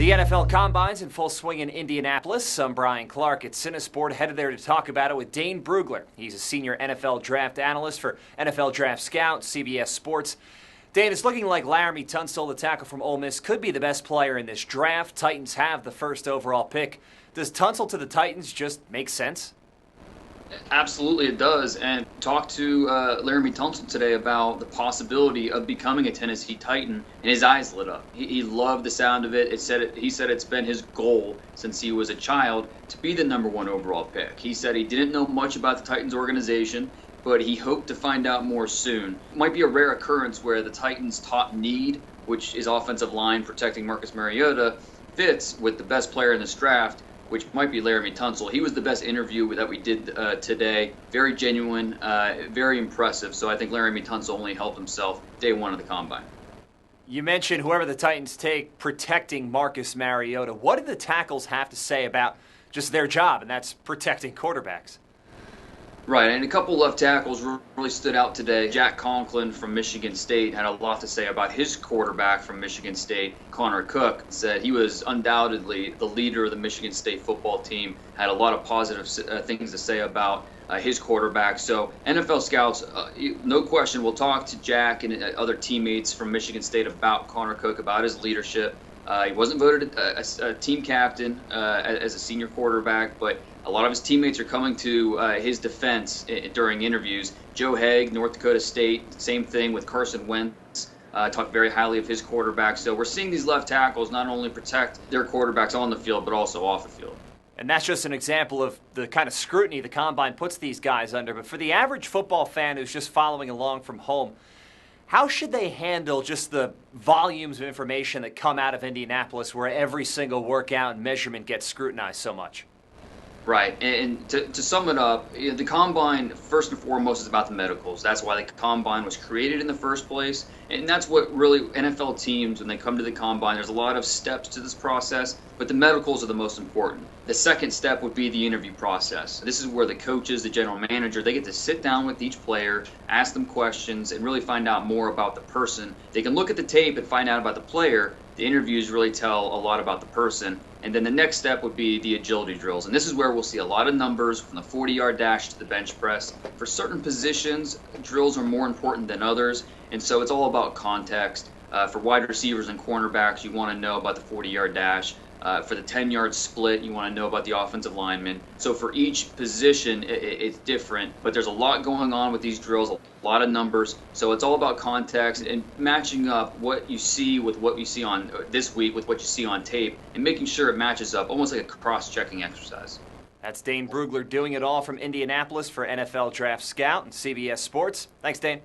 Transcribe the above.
The NFL Combine's in full swing in Indianapolis. I'm Brian Clark at CineSport, headed there to talk about it with Dane Brugler. He's a senior NFL Draft Analyst for NFL Draft Scout, CBS Sports. Dane, it's looking like Laremy Tunsil, the tackle from Ole Miss, could be the best player in this draft. Titans have the first overall pick. Does Tunsil to the Titans just make sense? Absolutely it does, and talked to Laremy Tunsil today about the possibility of becoming a Tennessee Titan, and his eyes lit up. He loved the sound of it. He said it's been his goal since he was a child to be the #1 overall pick. He said he didn't know much about the Titans organization, but he hoped to find out more soon. It might be a rare occurrence where the Titans' top need, which is offensive line protecting Marcus Mariota, fits with the best player in this draft, which might be Laremy Tunsil. He was the best interview that we did today. Very genuine, very impressive. So I think Laremy Tunsil only helped himself day one of the Combine. You mentioned whoever the Titans take protecting Marcus Mariota. What do the tackles have to say about just their job, and that's protecting quarterbacks? Right, and a couple left tackles really stood out today. Jack Conklin from Michigan State had a lot to say about his quarterback from Michigan State, Connor Cook. Said he was undoubtedly the leader of the Michigan State football team, had a lot of positive things to say about his quarterback. So NFL scouts, no question, will talk to Jack and other teammates from Michigan State about Connor Cook, about his leadership. He wasn't voted a team captain as a senior quarterback, but a lot of his teammates are coming to his defense during interviews. Joe Haig, North Dakota State, same thing with Carson Wentz. Talked very highly of his quarterback. So we're seeing these left tackles not only protect their quarterbacks on the field, but also off the field. And that's just an example of the kind of scrutiny the Combine puts these guys under. But for the average football fan who's just following along from home, how should they handle just the volumes of information that come out of Indianapolis where every single workout and measurement gets scrutinized so much? Right, and to sum it up, the Combine, first and foremost, is about the medicals. That's why the Combine was created in the first place, and that's what really NFL teams, when they come to the Combine, there's a lot of steps to this process, but the medicals are the most important. The second step would be the interview process. This is where the coaches, the general manager, they get to sit down with each player, ask them questions, and really find out more about the person. They can look at the tape and find out about the player. The interviews really tell a lot about the person. And then the next step would be the agility drills. And this is where we'll see a lot of numbers from the 40-yard dash to the bench press. For certain positions, drills are more important than others. And so it's all about context. For wide receivers and cornerbacks, you want to know about the 40-yard dash. For the 10-yard split, you want to know about the offensive lineman. So for each position, it's different. But there's a lot going on with these drills, a lot of numbers. So it's all about context and matching up what you see with what you see on this week with what you see on tape and making sure it matches up, almost like a cross-checking exercise. That's Dane Brugler doing it all from Indianapolis for NFL Draft Scout and CBS Sports. Thanks, Dane.